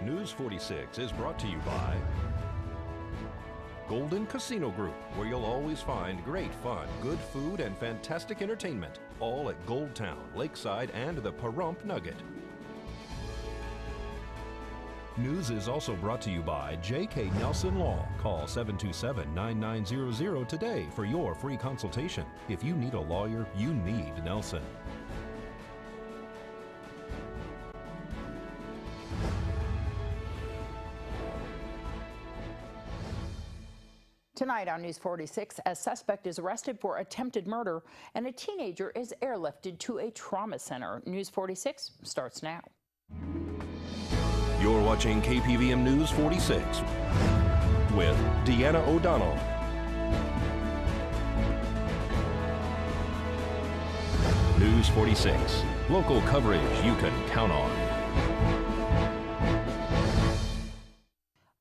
News 46 is brought to you by Golden Casino Group, where you'll always find great fun, good food, and fantastic entertainment, all at Gold Town, Lakeside, and the Pahrump Nugget. News is also brought to you by J.K. Nelson Law. Call 727-9900 today for your free consultation. If you need a lawyer, you need Nelson. Tonight on News 46, a suspect is arrested for attempted murder and a teenager is airlifted to a trauma center. News 46 starts now. You're watching KPVM News 46 with Deanna O'Donnell. News 46, local coverage you can count on.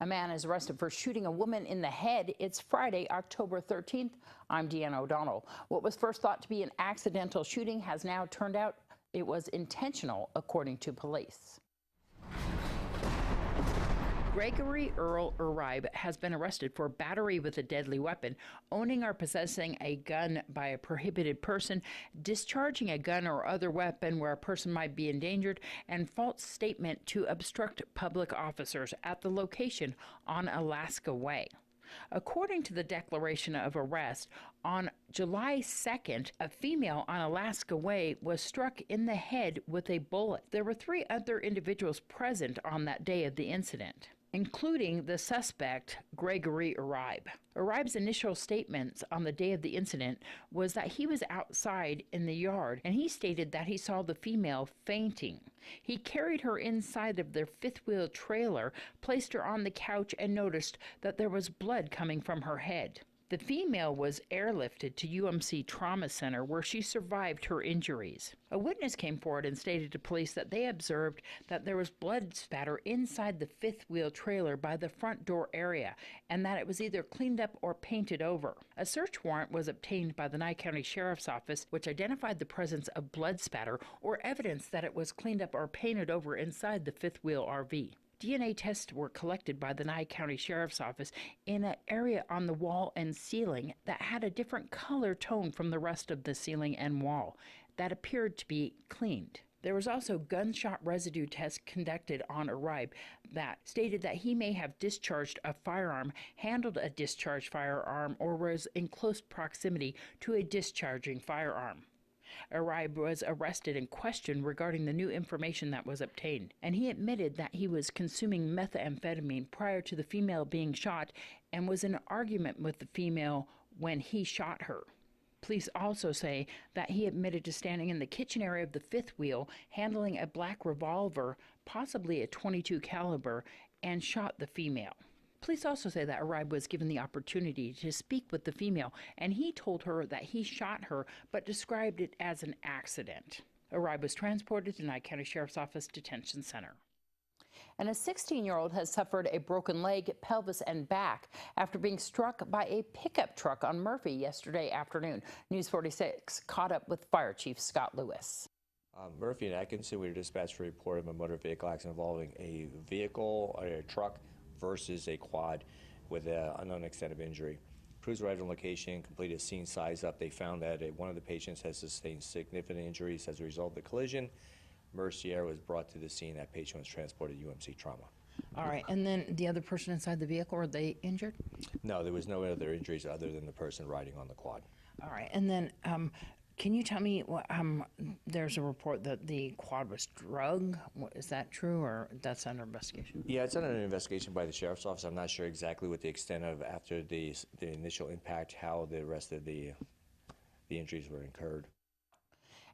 A man is arrested for shooting a woman in the head. It's Friday, October 13th. I'm Deanna O'Donnell. What was first thought to be an accidental shooting has now turned out it was intentional, according to police. Gregory Earl Uribe has been arrested for battery with a deadly weapon, owning or possessing a gun by a prohibited person, discharging a gun or other weapon where a person might be endangered, and false statement to obstruct public officers at the location on Alaska Way. According to the declaration of arrest, on July 2nd, a female on Alaska Way was struck in the head with a bullet. There were 3 other individuals present on that day of the incident, including the suspect, Gregory Uribe. Uribe's initial statements on the day of the incident was that he was outside in the yard, and he stated that he saw the female fainting. He carried her inside of their fifth-wheel trailer, placed her on the couch, and noticed that there was blood coming from her head. The female was airlifted to UMC Trauma Center, where she survived her injuries. A witness came forward and stated to police that they observed that there was blood spatter inside the fifth-wheel trailer by the front door area, and that it was either cleaned up or painted over. A search warrant was obtained by the Nye County Sheriff's Office, which identified the presence of blood spatter or evidence that it was cleaned up or painted over inside the fifth-wheel RV. DNA tests were collected by the Nye County Sheriff's Office in an area on the wall and ceiling that had a different color tone from the rest of the ceiling and wall that appeared to be cleaned. There was also gunshot residue tests conducted on Uribe that stated that he may have discharged a firearm, handled a discharged firearm, or was in close proximity to a discharging firearm. Uribe was arrested and questioned regarding the new information that was obtained, and he admitted that he was consuming methamphetamine prior to the female being shot and was in an argument with the female when he shot her. Police also say that he admitted to standing in the kitchen area of the fifth wheel, handling a black revolver, possibly a .22 caliber, and shot the female. Police also say that Uribe was given the opportunity to speak with the female, and he told her that he shot her, but described it as an accident. Uribe was transported to Nye County Sheriff's Office Detention Center. And a 16-year-old has suffered a broken leg, pelvis, and back after being struck by a pickup truck on Murphy yesterday afternoon. News 46 caught up with Fire Chief Scott Lewis. Murphy and Atkinson, we were dispatched for a report of a motor vehicle accident involving a vehicle or a truck versus a quad with an unknown extent of injury. Crews arrived on location, completed a scene size up. They found that one of the patients has sustained significant injuries as a result of the collision. Mercy Air was brought to the scene. That patient was transported to UMC Trauma. All right, and then the other person inside the vehicle, were they injured? No, there was no other injuries other than the person riding on the quad. All right, and then can you tell me, there's a report that the quad was drugged. Is that true, or that's under investigation? Yeah, it's under an investigation by the Sheriff's Office. I'm not sure exactly what the extent of, after the initial impact, how the rest of the injuries were incurred.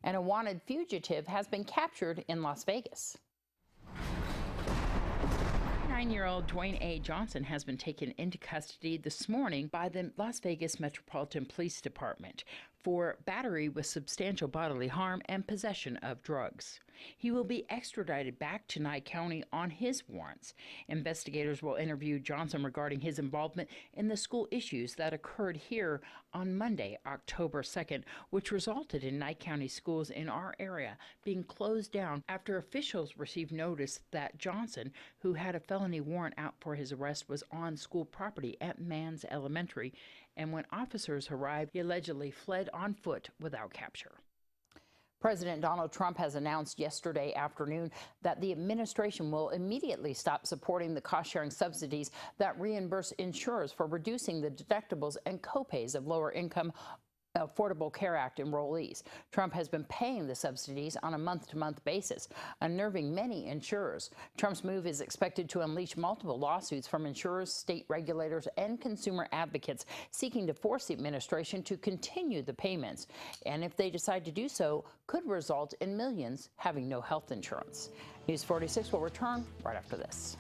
And a wanted fugitive has been captured in Las Vegas. 9-year-old Dwayne A. Johnson has been taken into custody this morning by the Las Vegas Metropolitan Police Department. for battery with substantial bodily harm and possession of drugs. He will be extradited back to Nye County on his warrants. Investigators will interview Johnson regarding his involvement in the school issues that occurred here on Monday, October 2nd, which resulted in Nye County schools in our area being closed down after officials received notice that Johnson, who had a felony warrant out for his arrest, was on school property at Manns Elementary, and when officers arrived, he allegedly fled on foot without capture. President Donald Trump has announced yesterday afternoon that the administration will immediately stop supporting the cost-sharing subsidies that reimburse insurers for reducing the deductibles and copays of lower-income Affordable Care Act enrollees. Trump has been paying the subsidies on a month-to-month basis, unnerving many insurers. Trump's move is expected to unleash multiple lawsuits from insurers, state regulators, and consumer advocates seeking to force the administration to continue the payments. And if they decide to do so, could result in millions having no health insurance. News 46 will return right after this.